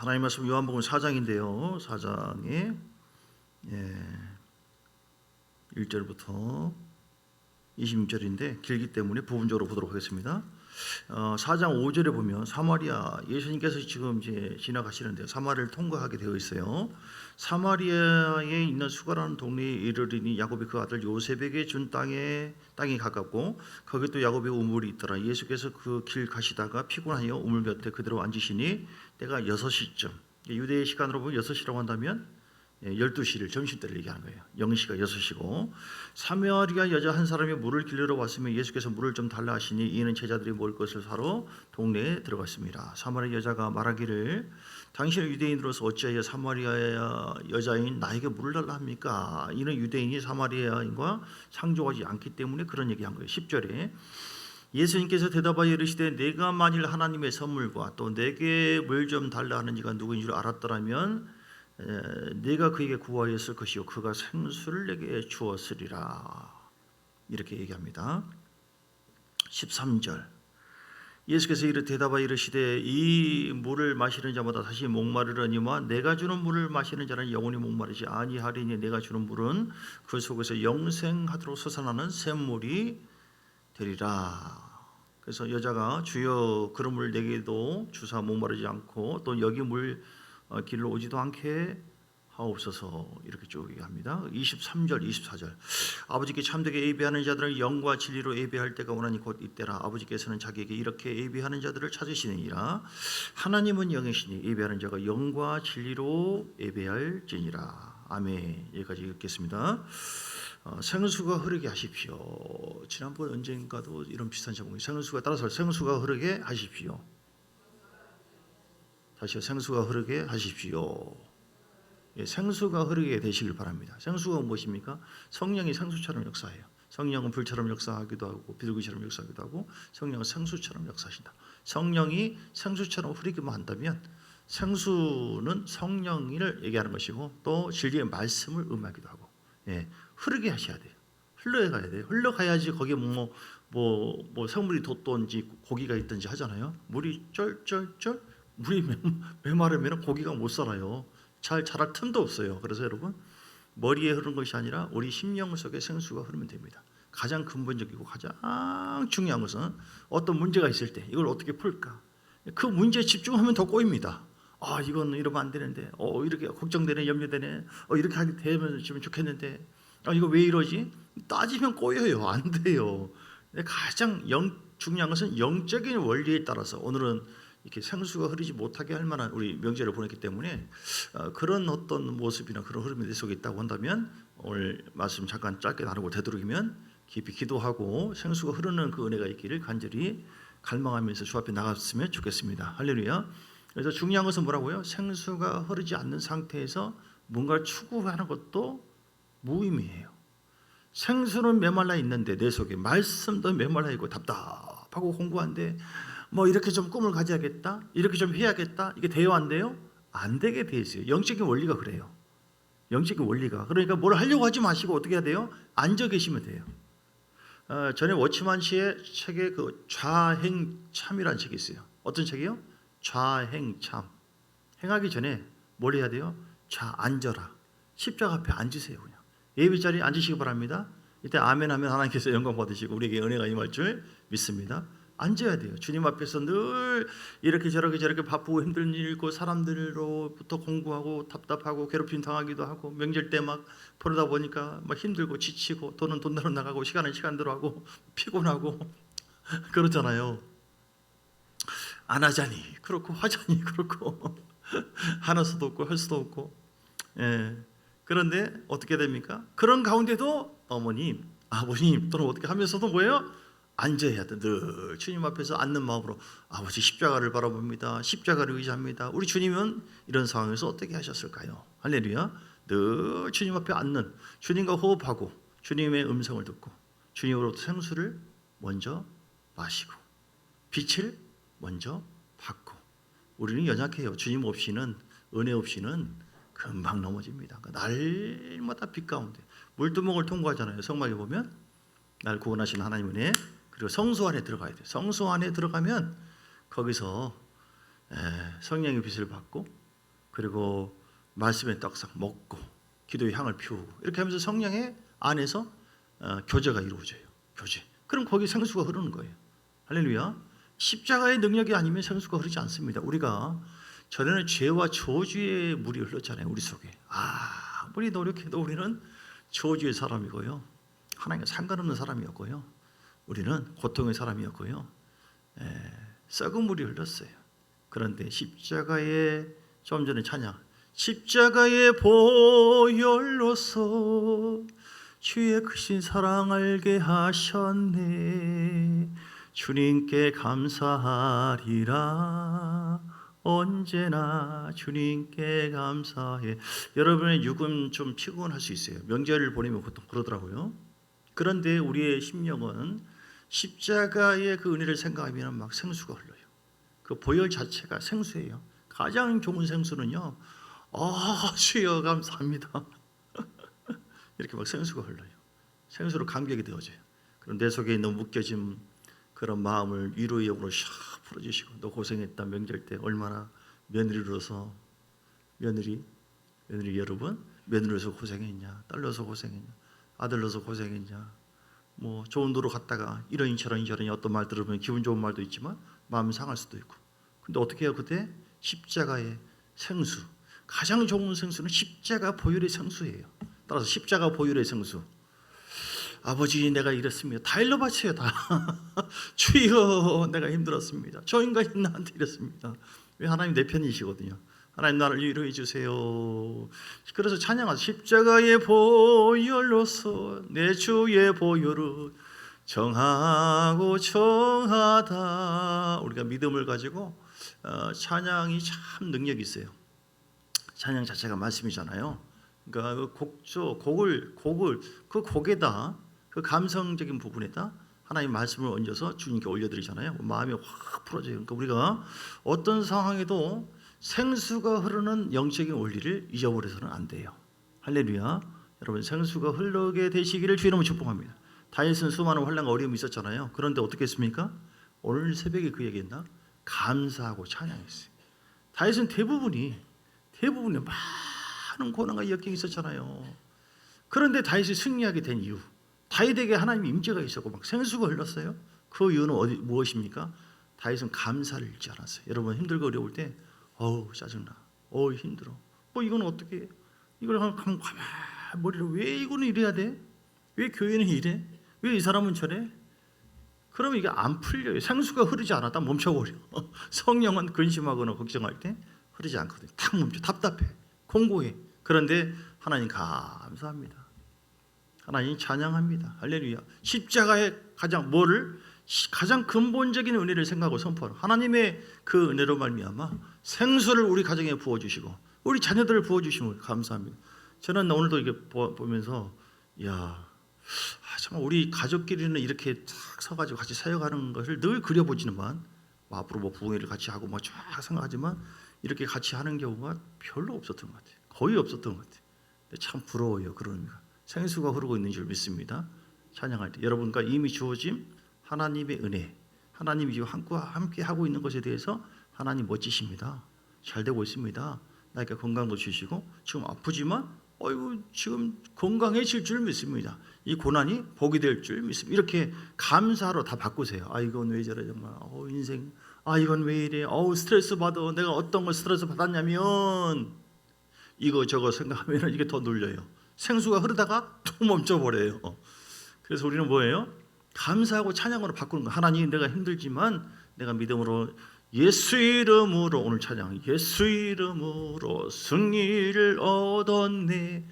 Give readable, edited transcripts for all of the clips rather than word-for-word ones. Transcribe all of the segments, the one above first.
하나님 말씀 요한복음 4장인데요. 4장에 1절부터 26절인데 길기 때문에 부분적으로 보도록 하겠습니다. 4장 5절에 보면 사마리아, 예수님께서 지금 이제 지나가시는데 사마리아를 통과하게 되어 있어요. 사마리아에 있는 수가라는 동네에 이르리니 야곱이 그 아들 요셉에게 준 땅이 가깝고 거기 또 야곱의 우물이 있더라. 예수께서 그 길 가시다가 피곤하여 우물 곁에 그대로 앉으시니 때가 6시쯤, 유대의 시간으로 보면 6시라고 한다면 12시를 점심때를 얘기하는 거예요. 0시가 6시고, 사마리아 여자 한 사람이 물을 길르러 왔으며 예수께서 물을 좀 달라 하시니 이는 제자들이 먹을 것을 사러 동네에 들어갔습니다. 사마리아 여자가 말하기를 당신은 유대인으로서 어찌하여 사마리아 여자인 나에게 물을 달라 합니까? 이는 유대인이 사마리아인과 상종하지 않기 때문에 그런 얘기한 거예요. 10절에 예수님께서 대답하여 이르시되 내가 만일 하나님의 선물과 또 내게 물 좀 달라 하는 이가 누구인 줄 알았더라면 내가 그에게 구하였을 것이요 그가 생수를 내게 주었으리라. 이렇게 얘기합니다. 13절 예수께서 이르 대답하여 이르시되 이 물을 마시는 자마다 다시 목마르려니와 내가 주는 물을 마시는 자는 영원히 목마르지 아니하리니 내가 주는 물은 그 속에서 영생하도록 솟아나는 샘물이 되리라. 그래서 여자가 주여 그런 물 내게도 주사 목마르지 않고 또 여기 물 길로 오지도 않게 하옵소서. 이렇게 쭉 얘기합니다. 23절 24절 아버지께 참되게 예배하는 자들을 영과 진리로 예배할 때가 오나니 곧 이때라. 아버지께서는 자기에게 이렇게 예배하는 자들을 찾으시느니라. 하나님은 영이시니 예배하는 자가 영과 진리로 예배할지니라. 아멘. 여기까지 읽겠습니다. 생수가 흐르게 하십시오. 지난번 언젠가도 이런 비슷한 제목이 생수가 따라서 생수가 흐르게 하십시오. 다시요. 생수가 흐르게 하십시오. 생수가 흐르게 되시길 바랍니다. 생수가 무엇입니까? 성령이 생수처럼 역사해요. 성령은 불처럼 역사하기도 하고 비둘기처럼 역사하기도 하고 성령은 생수처럼 역사하신다. 성령이 생수처럼 흐르기만 한다면 생수는 성령을 얘기하는 것이고 또 진리의 말씀을 의미하기도 하고 흐르게 하셔야 돼요. 흘러가야 돼요. 흘러가야지 거기에 뭐 생물이 돋든지 고기가 있든지 하잖아요. 물이 쩔쩔쩔 물이 메마르면 고기가 못 살아요. 잘 자랄 틈도 없어요. 그래서 여러분 머리에 흐르는 것이 아니라 우리 심령 속에 생수가 흐르면 됩니다. 가장 근본적이고 가장 중요한 것은 어떤 문제가 있을 때 이걸 어떻게 풀까? 그 문제에 집중하면 더 꼬입니다. 이건 이러면 안 되는데, 이렇게 걱정되네, 염려되네, 이렇게 하게 되면 좋겠는데, 이거 왜 이러지? 따지면 꼬여요. 안 돼요. 가장 중요한 것은 영적인 원리에 따라서 오늘은 이렇게 생수가 흐르지 못하게 할 만한 우리 명절을 보냈기 때문에 그런 어떤 모습이나 그런 흐름이 내 속에 있다고 한다면 오늘 말씀 잠깐 짧게 나누고 되도록이면 깊이 기도하고 생수가 흐르는 그 은혜가 있기를 간절히 갈망하면서 주 앞에 나갔으면 좋겠습니다. 할렐루야. 그래서 중요한 것은 뭐라고요? 생수가 흐르지 않는 상태에서 뭔가를 추구하는 것도 무의미해요. 생수는 메말라 있는데 내 속에 말씀도 메말라 있고 답답하고 공부한데 이렇게 좀 꿈을 가져야겠다, 이렇게 좀 해야겠다, 이게 돼요 안 돼요? 안 되게 돼 있어요. 영적인 원리가 그래요. 영적인 원리가. 그러니까 뭘 하려고 하지 마시고 어떻게 해야 돼요? 앉아 계시면 돼요. 전에 워치만 씨의 책에 그 좌행참이라는 책이 있어요. 어떤 책이요? 좌행참. 행하기 전에 뭘 해야 돼요? 앉아라. 십자가 앞에 앉으세요. 그냥 예배 자리에 앉으시기 바랍니다. 이때 아멘 하면 하나님께서 영광 받으시고 우리에게 은혜가 임할 줄 믿습니다. 앉아야 돼요. 주님 앞에서 늘 이렇게 저렇게 바쁘고 힘든 일 있고 사람들로부터 공부하고 답답하고 괴롭힘 당하기도 하고 명절 때 막 보내다 보니까 막 힘들고 지치고 돈은 돈대로 나가고 시간은 시간대로 하고 피곤하고 그러잖아요. 안 하자니 그렇고 하자니 그렇고 하는 수도 없고 할 수도 없고. 그런데 어떻게 됩니까? 그런 가운데도 어머님, 아버님 또는 어떻게 하면서도 뭐예요? 앉아야 돼. 늘 주님 앞에서 앉는 마음으로 아버지 십자가를 바라봅니다. 십자가를 의지합니다. 우리 주님은 이런 상황에서 어떻게 하셨을까요? 할렐루야. 늘 주님 앞에 앉는, 주님과 호흡하고 주님의 음성을 듣고 주님으로부터 생수를 먼저 마시고 빛을 먼저 받고. 우리는 연약해요. 주님 없이는, 은혜 없이는 금방 넘어집니다. 날마다 빛 가운데 물두멍을 통과하잖아요. 성막에 보면 날 구원하신 하나님 은혜, 그리고 성소 안에 들어가야 돼요. 성소 안에 들어가면 거기서 성령의 빛을 받고 그리고 말씀의 떡상 먹고 기도의 향을 피우고 이렇게 하면서 성령의 안에서 교제가 이루어져요. 교제. 그럼 거기 생수가 흐르는 거예요. 할렐루야. 십자가의 능력이 아니면 생수가 흐르지 않습니다. 우리가 전에는 죄와 저주의 물이 흘렀잖아요. 우리 속에. 아무리 노력해도 우리는 저주의 사람이고요. 하나님과 상관없는 사람이었고요. 우리는 고통의 사람이었고요. 썩은 물이 흘렀어요. 그런데 십자가의 좀 전에 찬양, 십자가의 보혈로서 주의 크신 사랑 알게 하셨네. 주님께 감사하리라. 언제나 주님께 감사해. 여러분의 육은 좀 피곤할 수 있어요. 명절을 보내면 보통 그러더라고요. 그런데 우리의 심령은 십자가의 그 은혜를 생각하면 막 생수가 흘러요. 그 보혈 자체가 생수예요. 가장 좋은 생수는요, 주여 감사합니다. 이렇게 막 생수가 흘러요. 생수로 감격이 되어져요. 그럼 내 속에 있는 묶여진 그런 마음을 위로의 영으로 샥 풀어주시고, 너 고생했다. 명절 때 얼마나 며느리로서 며느리 여러분, 며느리로서 고생했냐, 딸로서 고생했냐, 아들로서 고생했냐, 뭐 좋은 도로 갔다가 이러니 저러니 어떤 말 들으면 기분 좋은 말도 있지만 마음이 상할 수도 있고. 근데 어떻게 해요? 그때 십자가의 생수, 가장 좋은 생수는 십자가 보혈의 생수예요. 따라서 십자가 보혈의 생수. 아버지 내가 이랬습니다. 다 일러 바쳐요. 다. 주여 내가 힘들었습니다. 저 인간이 나한테 이랬습니다. 왜? 하나님 내 편이시거든요. 하나님 나를 위로해 주세요. 그래서 찬양하죠. 십자가의 보혈로서 내 주의 보혈은 정하고 정하다. 우리가 믿음을 가지고 찬양이 참 능력이 있어요. 찬양 자체가 말씀이잖아요. 그러니까 곡을 그 곡에다, 그 감성적인 부분에다 하나님 말씀을 얹어서 주님께 올려드리잖아요. 마음이 확 풀어져요. 그러니까 우리가 어떤 상황에도 생수가 흐르는 영적인 원리를 잊어버려서는 안 돼요. 할렐루야. 여러분, 생수가 흐르게 되시기를 주의 이름으로 축복합니다. 다윗은 수많은 환난과 어려움이 있었잖아요. 그런데 어떻게 했습니까? 오늘 새벽에 그 얘기했나? 감사하고 찬양했어요. 다윗은 대부분이 많은 고난과 역경이 있었잖아요. 그런데 다윗이 승리하게 된 이유, 다윗에게 하나님의 임재가 있었고 막 생수가 흘렀어요. 그 이유는 무엇입니까? 다윗은 감사를 잃지 않았어요. 여러분, 힘들고 어려울 때 짜증나, 힘들어, 이건 어떻게 해? 이걸 가만 머리를 왜 이거는 이래야 돼? 왜 교회는 이래? 왜 이 사람은 저래? 그러면 이게 안 풀려요. 생수가 흐르지 않았다 멈춰버려. 성령은 근심하거나 걱정할 때 흐르지 않거든요. 탁 멈춰. 답답해, 공고해. 그런데 하나님 감사합니다. 하나님 찬양합니다. 할렐루야. 십자가의 가장 근본적인 은혜를 생각하고 선포하는 하나님의 그 은혜로 말미암아 생수를 우리 가정에 부어주시고 우리 자녀들을 부어주시면 감사합니다. 저는 오늘도 이게 보면서 정말 우리 가족끼리는 이렇게 탁 서가지고 같이 사역하는 것을 늘 그려보지만 앞으로 부흥회를 같이 하고 쫙 생각하지만 이렇게 같이 하는 경우가 별로 없었던 것 같아요. 거의 없었던 것 같아요. 근데 참 부러워요. 그러니까 생수가 흐르고 있는 줄 믿습니다. 찬양할 때 여러분과 이미 주어진 하나님의 은혜, 하나님이 지금 함께 하고 있는 것에 대해서 하나님 멋지십니다. 잘 되고 있습니다. 나에게 건강도 주시고 지금 아프지만 지금 건강해질 줄 믿습니다. 이 고난이 복이 될 줄 믿습니다. 이렇게 감사로 다 바꾸세요. 이건 왜 저래 정말. 인생. 이건 왜 이래. 스트레스 받아. 내가 어떤 걸 스트레스 받았냐면 이거 저거 생각하면 이게 더 눌려요. 생수가 흐르다가 또 멈춰버려요. 그래서 우리는 뭐예요? 감사하고 찬양으로 바꾸는 거예요. 하나님, 내가 힘들지만 내가 믿음으로 예수 이름으로, 오늘 찬양, 예수 이름으로 승리를 얻었네.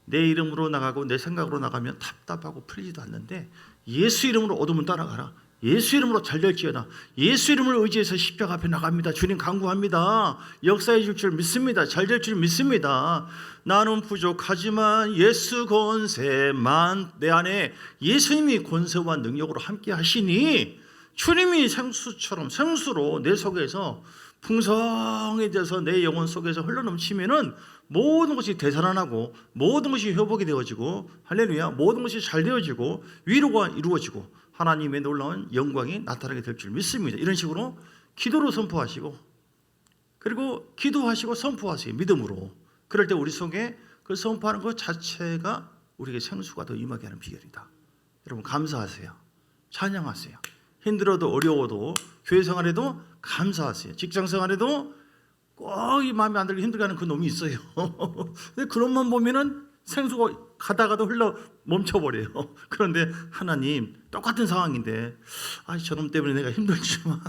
내 이름으로 나가고 내 생각으로 나가면 답답하고 풀리지도 않는데 예수 이름으로 얻으면 따라가라. 예수 이름으로 잘 될지어다. 예수 이름을 의지해서 십자가 앞에 나갑니다. 주님 간구합니다. 역사해 줄 줄 믿습니다. 잘 될 줄 믿습니다. 나는 부족하지만 예수 권세만, 내 안에 예수님이 권세와 능력으로 함께 하시니 주님이 생수로 내 속에서 풍성해져서 내 영혼 속에서 흘러넘치면은 모든 것이 되살아나고 모든 것이 회복이 되어지고, 할렐루야, 모든 것이 잘 되어지고 위로가 이루어지고 하나님의 놀라운 영광이 나타나게 될 줄 믿습니다. 이런 식으로 기도로 선포하시고 그리고 기도하시고 선포하세요. 믿음으로. 그럴 때 우리 속에 그 선포하는 것 자체가 우리에게 생수가 더 임하게 하는 비결이다. 여러분 감사하세요. 찬양하세요. 힘들어도 어려워도 교회 생활에도 감사하세요. 직장 생활에도 꼭 이 마음에 안 들고 힘들게 하는 그 놈이 있어요. 근데 그런 놈만 보면은 생수가 가다가도 흘러 멈춰버려요. 그런데 하나님 똑같은 상황인데 저놈 때문에 내가 힘들지만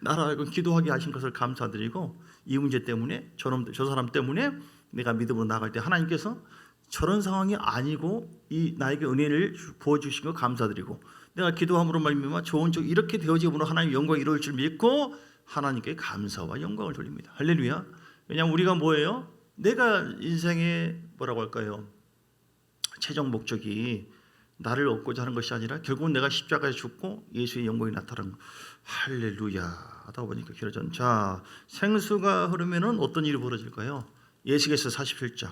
나라 하여금 기도하게 하신 것을 감사드리고 이 문제 때문에 저 사람 때문에 내가 믿음으로 나갈 때 하나님께서 저런 상황이 아니고 나에게 은혜를 부어주신 거 감사드리고 내가 기도함으로 말미암아 좋은 쪽 이렇게 되어짐으로 하나님 영광이 이루어질 줄 믿고 하나님께 감사와 영광을 돌립니다. 할렐루야. 왜냐하면 우리가 뭐예요? 내가 인생의 뭐라고 할까요? 최종 목적이 나를 얻고자 하는 것이 아니라 결국은 내가 십자가에 죽고 예수의 영광이 나타나는 거. 할렐루야 하다 보니까 길어졌네. 자, 생수가 흐르면은 어떤 일이 벌어질까요? 예수께서 47장.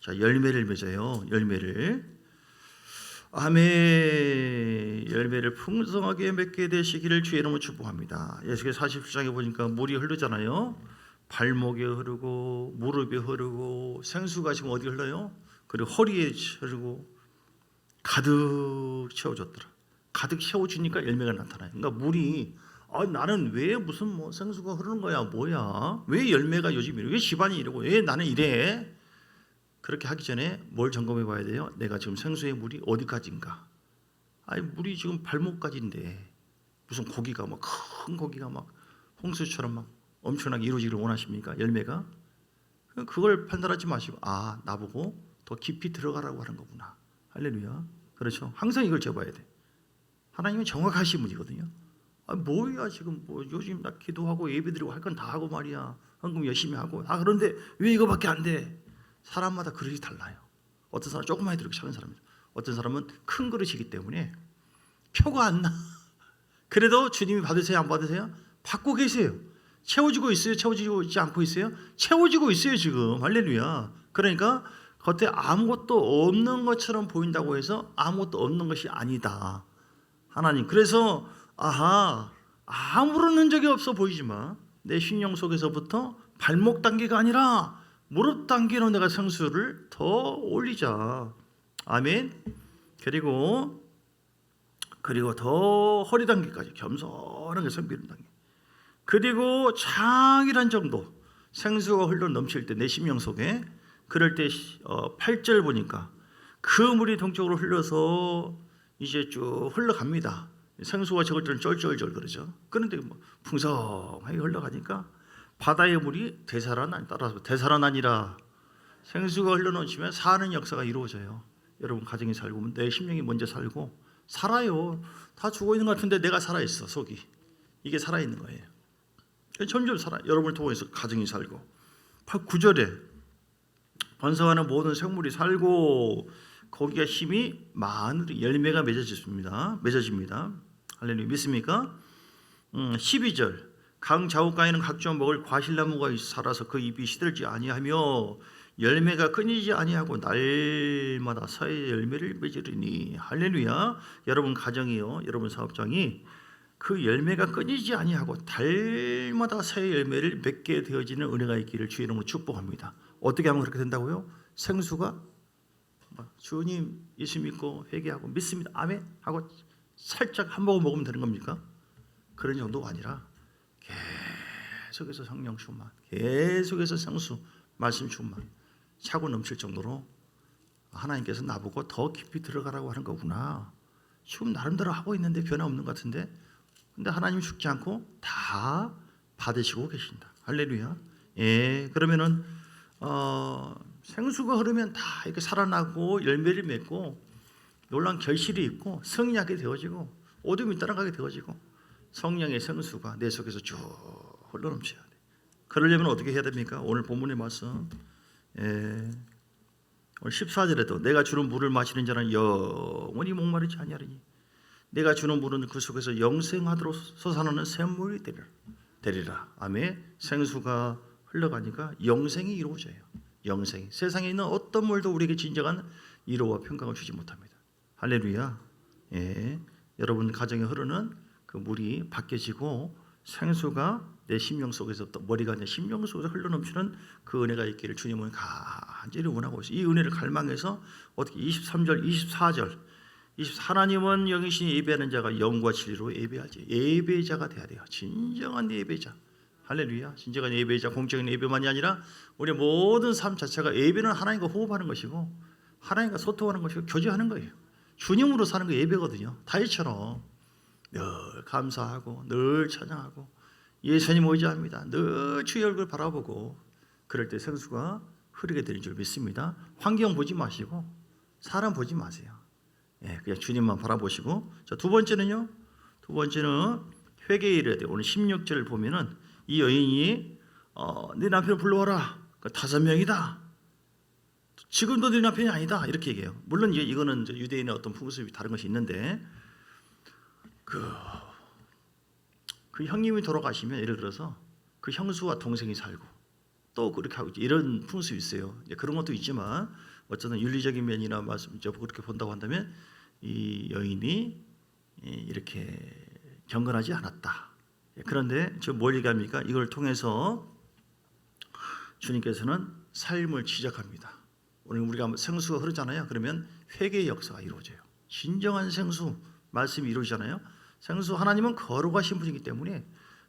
자, 열매를 맺어요. 열매를. 아멘. 열매를 풍성하게 맺게 되시기를 주의 이름으로 축복합니다. 예수께서 47장에 보니까 물이 흐르잖아요. 발목에 흐르고 무릎에 흐르고 생수가 지금 어디 흘러요? 그리고 허리에 흐르고 가득 채워졌더라. 가득 채워주니까 열매가 나타나요. 그러니까 물이 나는 왜 무슨 뭐 생수가 흐르는 거야? 뭐야? 왜 열매가 요즘 이래? 왜 집안이 이러고? 왜 나는 이래? 그렇게 하기 전에 뭘 점검해 봐야 돼요? 내가 지금 생수의 물이 어디까지인가? 물이 지금 발목까지인데 무슨 고기가 막 큰 고기가 막 홍수처럼 막 엄청나게 이루어지기를 원하십니까? 열매가? 그걸 판단하지 마시고 나보고 더 깊이 들어가라고 하는 거구나. 할렐루야. 그렇죠. 항상 이걸 재봐야 돼. 하나님은 정확하신 분이거든요. 뭐야 지금 뭐 요즘 나 기도하고 예배드리고 할 건 다 하고 말이야. 헌금 열심히 하고 그런데 왜 이거밖에 안 돼? 사람마다 그릇이 달라요. 어떤 사람은 조그마한 그릇이 작은 사람입니다. 어떤 사람은 큰 그릇이기 때문에 표가 안 나. 그래도 주님이 받으세요 안 받으세요? 받고 계세요. 채워지고 있어요? 채워지고 있지 않고 있어요? 채워지고 있어요 지금. 할렐루야. 그러니까 겉에 아무것도 없는 것처럼 보인다고 해서 아무것도 없는 것이 아니다. 하나님 그래서 아무런 흔적이 없어 보이지만 내 심령 속에서부터 발목 단계가 아니라 무릎 단계로 내가 생수를 더 올리자. 아멘. 그리고 더 허리 단계까지 겸손하게 섬기는 단계. 그리고 장이란 정도 생수가 흘러 넘칠 때 내 심령 속에 그럴 때 8절 보니까 그 물이 동쪽으로 흘러서 이제 쭉 흘러갑니다. 생수가 적을 때는 쩔쩔쩔 그러죠. 그런데 풍성하게 흘러가니까 바다의 물이 따라서 되살아나니라. 생수가 흘러넘치면 사는 역사가 이루어져요. 여러분 가정이 살고 내 심령이 먼저 살고 살아요. 다 죽어 있는 것 같은데 내가 살아 있어. 속이 이게 살아 있는 거예요. 점점 살아. 여러분을 통해서 가정이 살고 9절에 번성하는 모든 생물이 살고 거기가 힘이 많으리 열매가 맺어집니다. 할렐루야. 믿습니까? 12절 강 좌우가에는 각종 먹을 과실나무가 살아서 그 잎이 시들지 아니하며 열매가 끊이지 아니하고 날마다 사의 열매를 맺으리니. 할렐루야. 여러분 가정이요, 여러분 사업장이 그 열매가 끊이지 아니하고 달마다 사의 열매를 맺게 되어지는 은혜가 있기를 주의 이름으로 축복합니다. 어떻게 하면 그렇게 된다고요? 생수가 주님 예수 믿고 회개하고 믿습니다. 아멘 하고 살짝 한 모금 먹으면 되는 겁니까? 그런 정도가 아니라 계속해서 성령 충만, 계속해서 생수 말씀 충만 차고 넘칠 정도로 하나님께서 나보고 더 깊이 들어가라고 하는 거구나. 지금 나름대로 하고 있는데 변화 없는 것 같은데, 근데 하나님이 죽지 않고 다 받으시고 계신다. 할렐루야. 그러면은 생수가 흐르면 다 이렇게 살아나고 열매를 맺고 놀라운 결실이 있고 성리하게 되어지고 어둠이 떠나가게 되어지고 성령의 생수가 내 속에서 쭉 흘러넘쳐야 돼. 그러려면 어떻게 해야 됩니까? 오늘 본문의 말씀 오늘 14절에도 내가 주는 물을 마시는 자는 영원히 목마르지 아니하리니 내가 주는 물은 그 속에서 영생하도록 솟아나는 샘물이 되리라. 아멘. 생수가 흘러가니까 영생이 이루어져요. 영생. 세상에 있는 어떤 물도 우리에게 진정한 위로와 평강을 주지 못합니다. 할렐루야. 여러분 가정에 흐르는 그 물이 바뀌어지고 생수가 내 심령 속에서부터 머리가 아니라 심령 속에서 흘러넘치는 그 은혜가 있기를 주님은 간절히 원하고 있어요. 이 은혜를 갈망해서 어떻게 23절, 24절 하나님은 영이시니 예배하는 자가 영과 진리로 예배하지. 예배자가 돼야 돼요. 진정한 예배자. 할렐루야. 진정한 예배자, 공적인 예배만이 아니라 우리 모든 삶 자체가 예배는 하나님과 호흡하는 것이고 하나님과 소통하는 것이고 교제하는 거예요. 주님으로 사는 게 예배거든요. 다윗처럼 늘 감사하고 늘 찬양하고 예수님 의지합니다. 늘 주의 얼굴 바라보고 그럴 때 생수가 흐르게 되는 줄 믿습니다. 환경 보지 마시고 사람 보지 마세요. 그냥 주님만 바라보시고. 자, 두 번째는요. 두 번째는 회개에 이르야 돼요. 오늘 16절을 보면은 이 여인이 네 남편을 불러와라. 5명이다. 지금도 네 남편이 아니다. 이렇게 얘기해요. 물론 이거는 유대인의 어떤 풍습이 다른 것이 있는데 그 형님이 돌아가시면 예를 들어서 그 형수와 동생이 살고 또 그렇게 하고 이런 풍습이 있어요. 그런 것도 있지만 어쨌든 윤리적인 면이나 말씀 그렇게 본다고 한다면 이 여인이 이렇게 경건하지 않았다. 그런데 저 뭘 얘기합니까? 이걸 통해서 주님께서는 삶을 시작합니다. 오늘 우리가 생수가 흐르잖아요. 그러면 회개의 역사가 이루어져요. 진정한 생수 말씀이 이루어지잖아요. 생수 하나님은 거룩하신 분이기 때문에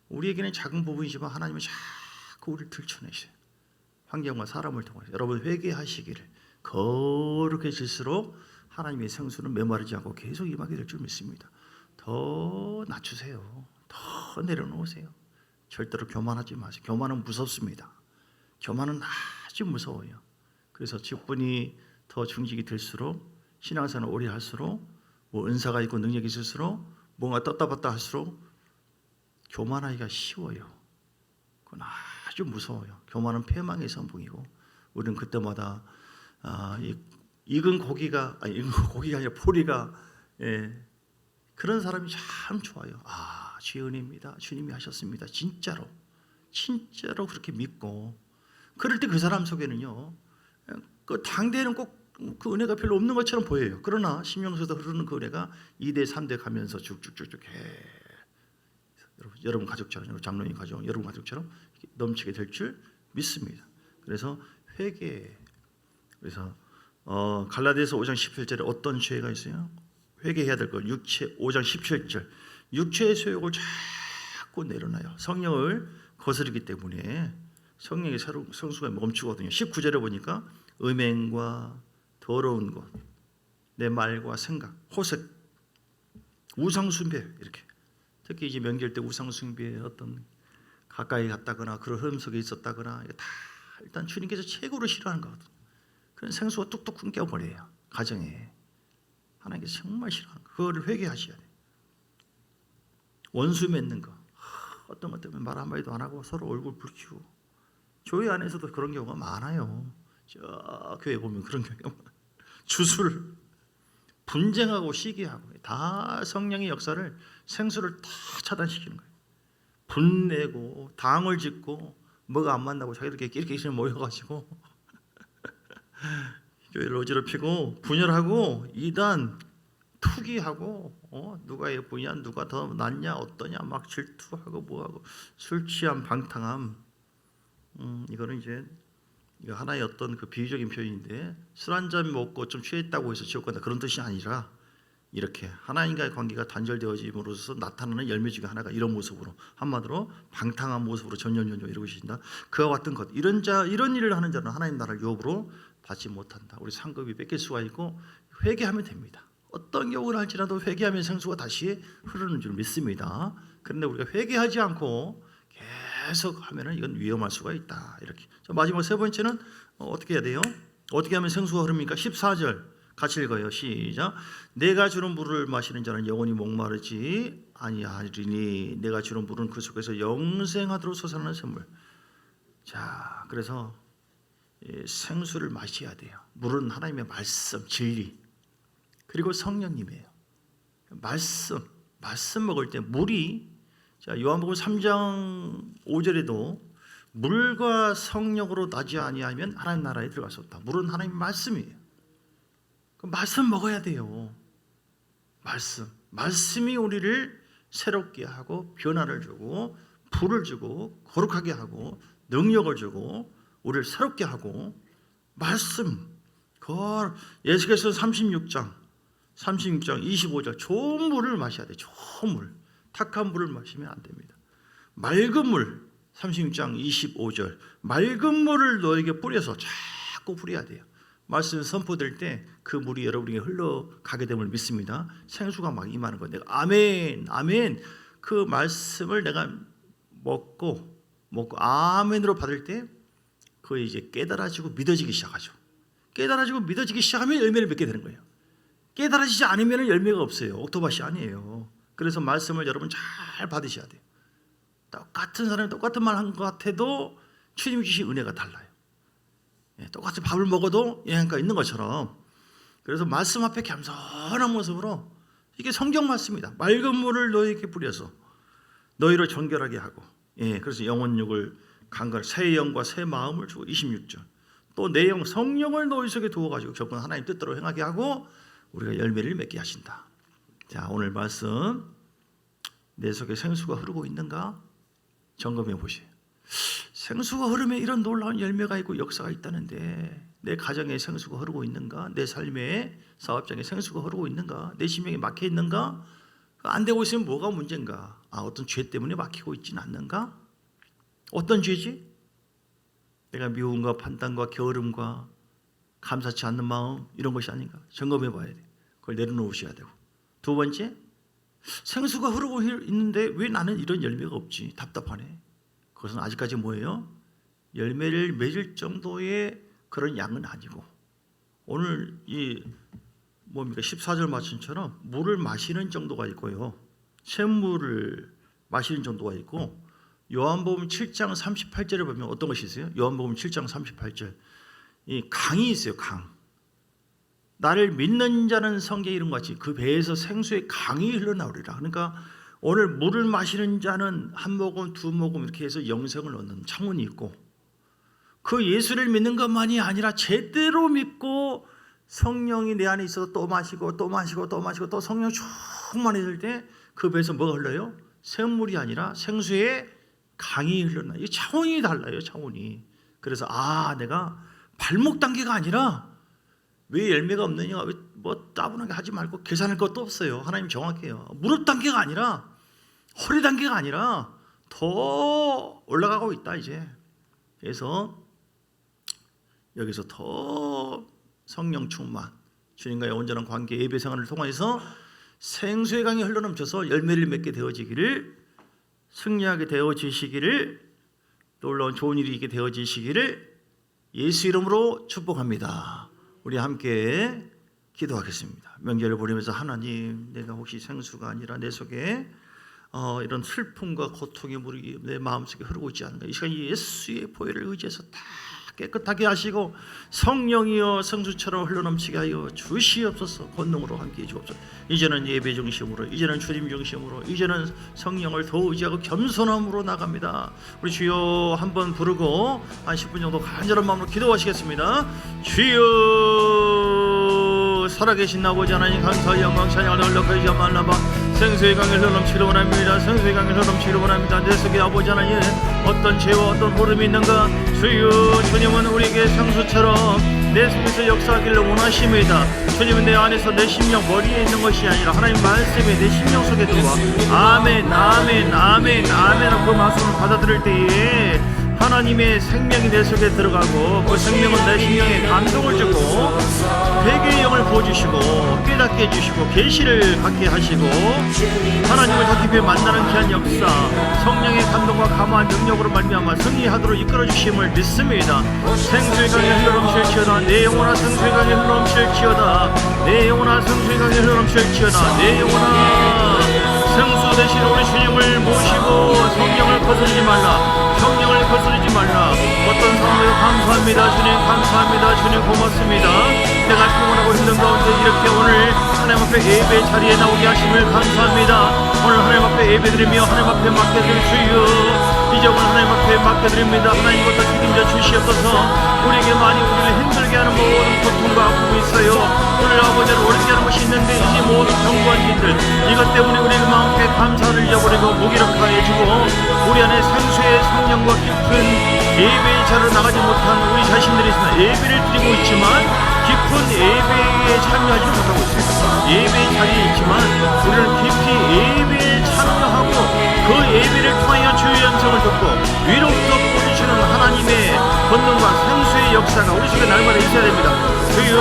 우리에게는 작은 부분이지만 하나님은 자꾸 우리를 들춰내셔요. 환경과 사람을 통해서 여러분 회개하시기를 거룩해질수록 하나님의 생수는 메마르지 않고 계속 임하게 될 줄 믿습니다. 더 낮추세요. 더 내려놓으세요. 절대로 교만하지 마세요. 교만은 무섭습니다. 교만은 아주 무서워요. 그래서 직분이 더 중직이 될수록 신앙생활을 오래 할수록 뭐 은사가 있고 능력이 있을수록 뭔가 떴다 봤다 할수록 교만하기가 쉬워요. 그건 아주 무서워요. 교만은 패망의 선봉이고 우리는 그때마다 익은 고기가 아니라 포리가 그런 사람이 참 좋아요. 주의 은혜입니다. 주님이 하셨습니다. 진짜로 그렇게 믿고 그럴 때 그 사람 속에는요 그 당대에는 꼭 그 은혜가 별로 없는 것처럼 보여요. 그러나 심령에서 흐르는 그 은혜가 2대 3대 가면서 쭉쭉쭉쭉 여러분 가족처럼 장로님 가족 여러분 가족처럼 넘치게 될 줄 믿습니다. 그래서 회개. 그래서 갈라디아서 5장 17절에 어떤 죄가 있어요? 회개해야 될 거. 육체 5장 17절. 육체의 소욕을 자꾸 내려놔요. 성령을 거스르기 때문에 성령의 성수가 멈추거든요. 19절에 보니까 음행과 더러운 것, 내 말과 생각, 호색, 우상숭배 이렇게. 특히 이제 명절 때 우상숭배에 어떤 가까이 갔다거나 그런 흐름 속에 있었다거나 다 일단 주님께서 최고로 싫어하는 거거든요. 그런 생수가 뚝뚝 끊겨버려요. 가정에. 하나님께서 정말 싫어하는 거. 그거를 회개하셔야 돼요. 원수 맺는 거. 어떤 것 때문에 말 한마디도 안 하고 서로 얼굴 붉히고. 교회 안에서도 그런 경우가 많아요. 저 교회 보면 그런 경우가 많아요. 주술, 분쟁하고 시기하고 다 성령의 역사를 생수를 다 차단시키는 거예요. 분내고 당을 짓고 뭐가 안 만나고 자기들끼리 이렇게 모여가지고 교회를 어지럽히고 분열하고 이단 투기하고 누가 예쁘냐 누가 더 낫냐 어떠냐 막 질투하고 뭐하고 술 취한 방탕함. 이거는 이제 이거 하나의 어떤 그 비유적인 표현인데 술 한 잔 먹고 좀 취했다고 해서 지옥 간다 그런 뜻이 아니라 이렇게 하나님과의 관계가 단절되어짐으로써 나타나는 열매 중에 하나가 이런 모습으로 한마디로 방탕한 모습으로 전년전년 이루고 계신다. 그와 같은 것 이런 일을 하는 자는 하나님 나라를 유업으로 받지 못한다. 우리 상급이 뺏길 수가 있고 회개하면 됩니다. 어떤 경우를 할지라도 회개하면 생수가 다시 흐르는 줄 믿습니다. 그런데 우리가 회개하지 않고 계속 하면은 이건 위험할 수가 있다. 이렇게. 자, 마지막 세 번째는 어떻게 해야 돼요? 어떻게 하면 생수가 흐릅니까? 14절 같이 읽어요. 시작. 내가 주는 물을 마시는 자는 영원히 목마르지 아니하리니 내가 주는 물은 그 속에서 영생하도록 솟아나는 샘물. 자, 그래서 생수를 마셔야 돼요. 물은 하나님의 말씀, 진리 그리고 성령님이에요. 말씀 먹을 때 물이 자, 요한복음 3장 5절에도 물과 성령으로 나지 아니하면 하나님 나라에 들어갈 수 없다. 물은 하나님의 말씀이에요. 그 말씀 먹어야 돼요. 말씀이 우리를 새롭게 하고 변화를 주고 불을 주고 거룩하게 하고 능력을 주고 우리를 새롭게 하고 말씀 예수께서 36장 25절 좋은 물을 마셔야 돼. 좋은 물. 탁한 물을 마시면 안 됩니다. 맑은 물 36장 25절 맑은 물을 너에게 뿌려서 자꾸 뿌려야 돼요. 말씀이 선포될 때 그 물이 여러분에게 흘러가게 됨을 믿습니다. 생수가 막 임하는 거예요. 내가 아멘 아멘 그 말씀을 내가 먹고 아멘으로 받을 때 그거 이제 깨달아지고 믿어지기 시작하죠. 깨달아지고 믿어지기 시작하면 열매를 맺게 되는 거예요. 깨달아지지 않으면 열매가 없어요. 옥토밭이 아니에요. 그래서 말씀을 여러분 잘 받으셔야 돼요. 똑같은 사람이 똑같은 말 한 것 같아도 주님이 주신 은혜가 달라요. 똑같이 밥을 먹어도 영향가 있는 것처럼 그래서 말씀 앞에 겸손한 모습으로 이게 성경 말씀입니다. 맑은 물을 너희에게 뿌려서 너희를 정결하게 하고 그래서 영혼육을 강건하게 새 영과 새 마음을 주고 26절 또 내 영 성령을 너희 속에 두어가지고 결국 하나님 뜻대로 행하게 하고 우리가 열매를 맺게 하신다. 자 오늘 말씀 내 속에 생수가 흐르고 있는가 점검해 보세요. 생수가 흐르면 이런 놀라운 열매가 있고 역사가 있다는데 내 가정에 생수가 흐르고 있는가? 내 삶의 사업장에 생수가 흐르고 있는가? 내 심령에 막혀 있는가? 안 되고 있으면 뭐가 문제인가? 어떤 죄 때문에 막히고 있지는 않는가? 어떤 죄지? 내가 미움과 판단과 게으름과 감사치 않는 마음 이런 것이 아닌가? 점검해 봐야 돼. 그걸 내려놓으셔야 되고 두 번째 생수가 흐르고 있는데 왜 나는 이런 열매가 없지? 답답하네. 그것은 아직까지 뭐예요? 열매를 맺을 정도의 그런 양은 아니고 오늘 이 14절 말씀처럼 물을 마시는 정도가 있고요. 샘물을 마시는 정도가 있고 요한복음 7장 38절에 보면 어떤 것이 있어요? 요한복음 7장 38절 이 강이 있어요. 강. 나를 믿는 자는 성경에 이런 것 같이 그 배에서 생수의 강이 흘러나오리라. 그러니까 오늘 물을 마시는 자는 한 모금 두 모금 이렇게 해서 영생을 얻는 창문이 있고 그 예수를 믿는 것만이 아니라 제대로 믿고 성령이 내 안에 있어서 또 마시고 또 마시고 또 마시고 또 성령 충만해질 때 그 배에서 뭐가 흘러요? 샘물이 아니라 생수의 강이 흘러나. 이 차원이 달라요. 차원이. 그래서 내가 발목 단계가 아니라 왜 열매가 없느냐 뭐 따분하게 하지 말고 계산할 것도 없어요. 하나님 정확해요. 무릎 단계가 아니라 허리 단계가 아니라 더 올라가고 있다 이제. 그래서 여기서 더 성령 충만 주님과의 온전한 관계 예배 생활을 통해서 생수의 강이 흘러넘쳐서 열매를 맺게 되어지기를 승리하게 되어지시기를 놀라운 좋은 일이 있게 되어지시기를 예수 이름으로 축복합니다. 우리 함께 기도하겠습니다. 명절을 보내면서 하나님 내가 혹시 생수가 아니라 내 속에 이런 슬픔과 고통의 물이 내 마음속에 흐르고 있지 않은가. 이 시간 예수의 보혈을 의지해서 다 깨끗하게 하시고 성령이여 생수처럼 흘러넘치게 하여 주시옵소서. 권능으로 함께해 주옵소서. 이제는 예배 중심으로 이제는 주님 중심으로 이제는 성령을 더 의지하고 겸손함으로 나갑니다. 우리 주여 한번 부르고 한 10분 정도 간절한 마음으로 기도하시겠습니다. 주여 살아계신 아버지 하나님 감사의 영광 찬양을 올려드리지 말라봐. 생수의 강을 흘러넘치기를 원합니다. 생수의 강을 흘러넘치기를 원합니다. 내 속에 아버지 하나님 어떤 죄와 어떤 보름이 있는가 주여 주님은 우리에게 생수처럼 내 속에서 역사하기를 원하십니다. 주님은 내 안에서 내 심령 머리에 있는 것이 아니라 하나님 말씀이 내 심령 속에 들어와 아멘 아멘 아멘 아멘 그 말씀을 받아들일 때에 하나님의 생명이 내 속에 들어가고 그 생명은 내 심령에 감동을 주고 회개의 영을 부어주시고 깨닫게 해주시고 계시를 갖게 하시고 하나님을 더 깊이 만나는 귀한 역사 성령의 감동과 감화한 능력으로 말미암아 승리하도록 이끌어주심을 믿습니다. 생수의 강에 흘러넘칠지어다 내 영혼아 생수의 강에 흘러넘칠지어다 내 영혼아 생수의 강에 흘러넘칠지어다 내 영혼아 생수 대신 우리 주님을 모시고 성령을 거스르지 말라. 성령을 거스르지 말라. 어떤 상황에도 감사합니다. 주님 감사합니다. 주님 고맙습니다. 내가 피곤하고 힘든 가운데 이렇게 오늘 하나님 앞에 예배 자리에 나오게 하심을 감사합니다. 오늘 하나님 앞에 예배드리며 하나님 앞에 맡겨드릴 주여 이제 오늘 하나님 앞에 맡겨드립니다. 하나님 이것도 책임져 주시옵소서. 우리에게 많이 우리를 힘들게 하는 모든 고통과 아픔이 있어요. 오늘 아버지를 어렵게 하는 것이 있는데 이 모든 경고한 일들 이것 때문에 우리가 마음에 감사를 잃어버리고 무기력하게 해주고 우리 안에 생수의 성령과 깊은 예배의 자로 나가지 못한 우리 자신들이 있으나 예배를 드리고 있지만 깊은 예배에 참여하지 못하고 있습니다. 예배의 자리에 있지만 우리는 깊이 예배에 참여하고 그 예배를 통하여 주의 음성을 듣고 위로부터 보여주시는 하나님의 권능과 생수의 역사가 우리 속에 날마다 있어야 됩니다. 주여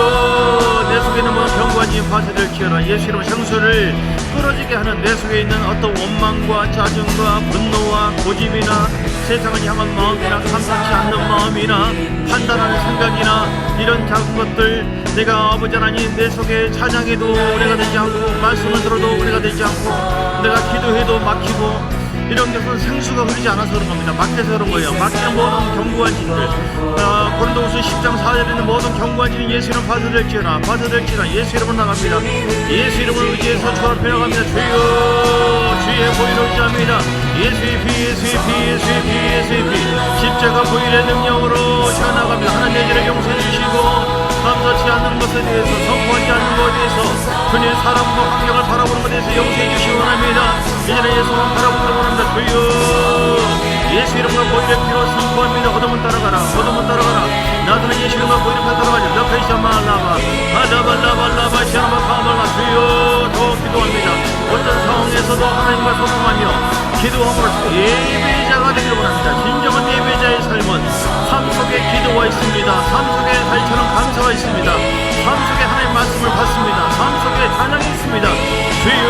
내 속에 있는 모든 경관이 파쇄될지어다. 예수 이름 생수를 끊어지게 하는 내 속에 있는 어떤 원망과 짜증과 분노와 고집이나 세상을 향한 마음이나 감사치 않는 마음이나 판단하는 생각이나 이런 작은 것들 내가 아버지 하나님 내 속에 찬양해도 은혜가 되지 않고 말씀을 들어도 은혜가 되지 않고 내가 기도해도 막히고 이런 것은 생수가 흐르지 않아서 그런 겁니다. 막혀서 그런 거예요. 막히는 모든 견고한 진들 고린도후서 10장 4절에 있는 모든 견고한 진은 예수 이름 파쇄될지어다. 예수 이름으로 나갑니다. 예수 이름을 의지해서 주 앞에 나갑니다. 주여 주의 보혈을 의지합니다. 예수의 피 십자가 보혈의 능력으로 제가 나갑니다. 하나님 내 죄를 용서해 주시고 감사치 않는 것에 대해서 성공하지 않는 것에 대해서 그의 사람과 환경을 바라보는 것에 대해서 용서해 주시기 원합니다. 이제는 예수만 바라보기를 원합니다. 주여 예수 이름과 보혈의 피로 선포합니다. 어둠은 따라가라 나들은 예수 이름과 보혈의 피로 따라가자. 넉하이샤 말라바 알라발라발라바 시아마 카발라 주여 더 기도합니다. 어떤 상황에서도 하나님과 소통하며 기도함으로 예배자가 되기를 원합니다. 진정한 예배자의 삶은 삶 속에 기도가 있습니다. 삶 속에 달처럼 감사가 있습니다. 삶 속에 하나님 말씀을 받습니다. 삶 속에 찬양이 있습니다. 주여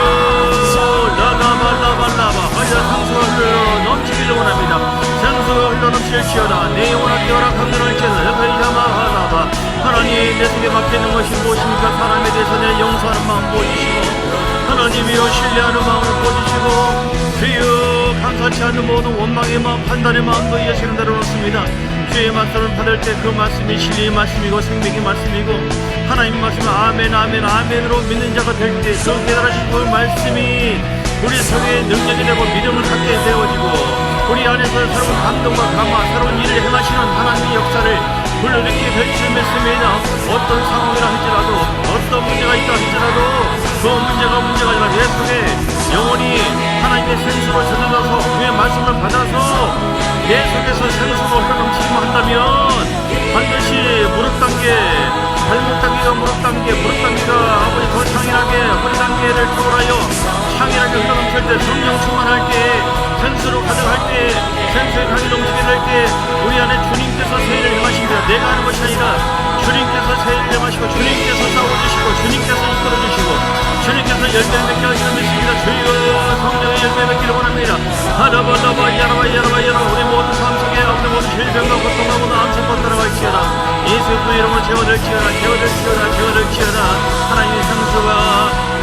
라라발라발라바 하여 생수가 흘러 넘치기를 원합니다. 생수가 흘러 넘칠지어다. 내 영혼아 깨어라 강건할지어다. 여카이자마하라바 하나님 내 속에 막혀있는 것이 무엇입니까? 사람에 대해서 내 용서하는 마음 보여주시고 하나님이여 신뢰하는 마음을 보여주시고 주여 감사치 않는 모든 원망의 마음 판단의 마음도 예수는 내려놓습니다. 주의 말씀을 받을 때 그 말씀이 진리의 말씀이고 생명의 말씀이고 하나님 말씀을 아멘으로 믿는 자가 될 때 그 깨달으신 그 말씀이 우리 속에 능력이 되고 믿음을 갖게 되어지고 우리 안에서 새로운 감동과 감화 새로운 일을 행하시는 하나님의 역사를 불러일으키게 될 줄 믿습니다. 어떤 상황이라 할지라도 어떤 문제가 있다 할지라도 그 문제가 아니라 내 속에 영원히 하나님의 생수로 젖어져서 주의 말씀을 받아서 내 속에서 생수로 흘러넘치기만 한다면 반드시 무릎 단계 발목 단계가 무릎 단계가 아버지 더 창일하게 허리 단계를 초월하여 창일하게 흘러넘칠 때 성령 충만할 때 생수로 가득할 때 생수의 강이 넘치게 될 때 우리 안에 주님께서 세일을 행하십니다. 내가 하는 것이 아니라 주님께서 세일을 행하시고 주님께서 싸워주시고 주님께서 이끌어주시고 주님께서 열매 맺게 하시는 믿습니다. 주여 성령의 열매 맺기를 원합니다. 하라바라바 야라바 우리 모든 삶 속에 우리 모든 질병과 고통과 모든 암송과 따라갈지어다. 예수의 이름으로 채워질지어다. 하나님의 생수가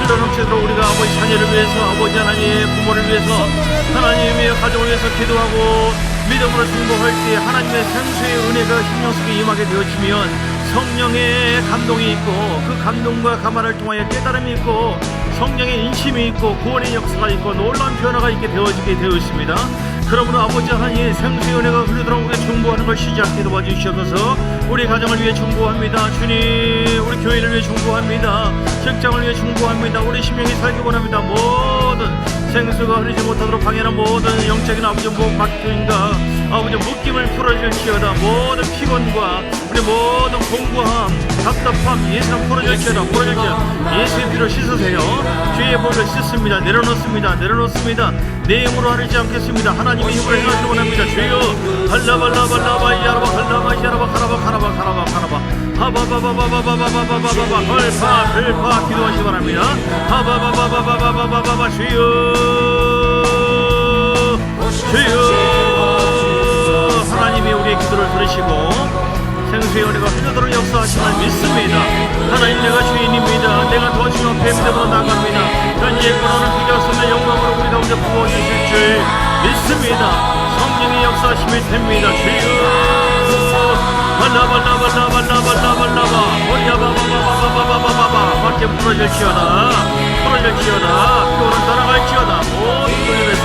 흘러넘치도록 우리가 아버지 자녀를 위해서 아버지 하나님의 부모를 위해서 하나님의 가정을 위해서 기도하고 믿음으로 승복할 때 하나님의 생수의 은혜가 심령 속에 임하게 되어지면 성령의 감동이 있고 그 감동과 감화를 통하여 깨달음이 있고 성령의 인심이 있고 구원의 역사가 있고 놀라운 변화가 있게 되어지게 되어 있습니다. 그러므로 아버지 하나님 생수의 은혜가 흐르도록 우리가 중보하는 걸 시작해 도와주시옵소서. 우리 가정을 위해 중보합니다. 주님 우리 교회를 위해 중보합니다. 직장을 위해 중보합니다. 우리 심령이 살기 원합니다. 모든 생수가 흐르지 못하도록 방해하는 모든 영적인 아버지 막힘과 아버지 묶임을 풀어줄지어다. 모든 피곤과 우리 모든 공고함 답답함 예수는 풀어줄지어다. 예수의 피로 씻으세요. 주의 볼을 씻습니다. 내려놓습니다. 내 힘으로 하지 않겠습니다. 하나님의 힘으로 행하기를 원합니다. 주여 할라발라발라바 야라바 할라바 야라바 카라바 하바바바바바바바바바바바 헐파 기도하시기 바랍니다. 하바바바바바바바바바 주여 하나님이 우리의 기도를 들으시고 생수의 은혜가 흘러도록 역사하심을 믿습니다. 하나님 내가 주인입니다. 내가 더 주님 앞에 믿음으로 나갑니다. 현재의 권한을 비교하시며 영광으로 우리 가운데 부어주실 줄 믿습니다. 성령의 역사하심이 됩니다. 주여 발라발라발라발라발라발라바 오리아바바바바바바바바바 밖에 풀어질지어다 피오는 따라갈지어다 모든 돌림에서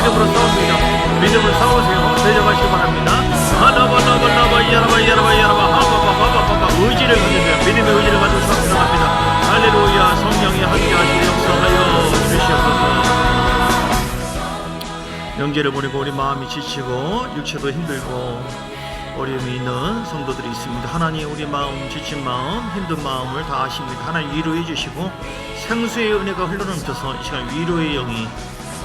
믿음으로 싸웁니다. 믿음으로 싸우세요. 되져가시기 바랍니다. 의지를 가지세요. 믿음의 의지를 가지고 싸워나갑니다. 할렐루야. 성령이 함께하시고 역사하여 주시옵소서. 명제를 보내고 우리 마음이 지치고 육체도 힘들고 어려움이 있는 성도들이 있습니다. 하나님, 우리 마음, 지친 마음, 힘든 마음을 다 아십니다. 하나님 위로해 주시고 생수의 은혜가 흘러넘쳐서 이 시간 위로의 영이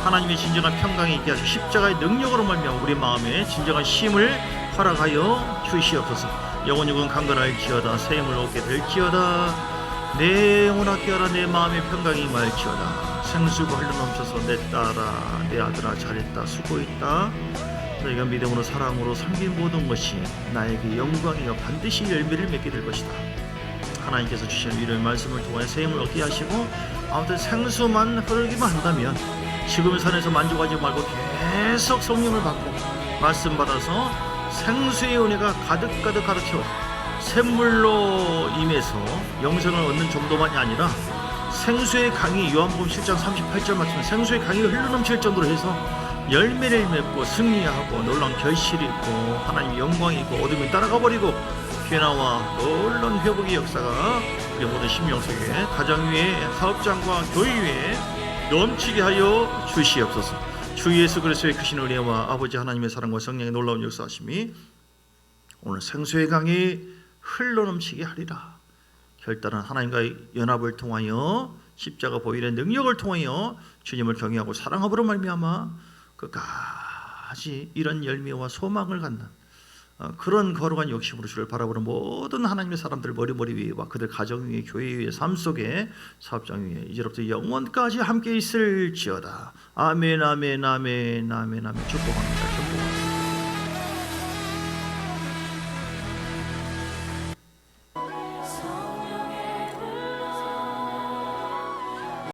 하나님의 진정한 평강이 있게 하시고 십자가의 능력으로 말미암아 우리 마음에 진정한 쉼을 허락하여 주시옵소서. 영원육은 강건할지어다. 새 힘을 얻게 될지어다. 내 영혼아 깨어라. 내 마음의 평강이 임할지어다. 생수가 흘러넘쳐서 내 딸아, 내 아들아, 잘했다, 수고했다. 너희가 믿음으로 사랑으로 섬긴 모든 것이 나에게 영광이요 반드시 열매를 맺게 될 것이다. 하나님께서 주신 위로의 말씀을 통해 새 힘을 얻게 하시고 아무튼 생수만 흐르기만 한다면 지금의 산에서 만족하지 말고 계속 성령을 받고 말씀 받아서 생수의 은혜가 가득가득 채워 샘물로 임해서 영생을 얻는 정도만이 아니라 생수의 강이 요한복음 7장 38절 말씀 생수의 강이 흘러넘칠 정도로 해서 열매를 맺고 승리하고 놀라운 결실이 있고 하나님의 영광이 있고 어둠이 따라가 버리고 변화와 놀라운 회복의 역사가 우리 모든 심령 속에 가정 위에 사업장과 교회 위에 넘치게 하여 주시옵소서. 주 예수 그리스도의 크신 은혜와 아버지 하나님의 사랑과 성령의 놀라운 역사하심이 오늘 생수의 강이 흘러넘치게 하리라. 결단은 하나님과의 연합을 통하여 십자가 보혈의 능력을 통하여 주님을 경외하고 사랑함으로 말미암아 끝까지 이런 열매와 소망을 갖는 그런 거룩한 욕심으로 주를 바라보는 모든 하나님의 사람들 머리 위에와 그들 가정 위에 교회 위에 삶 속에 사업장 위에 이제부터 영원까지 함께 있을지어다. 아멘 아멘 아멘 아멘 아멘. 축복합니다. 축복합니다.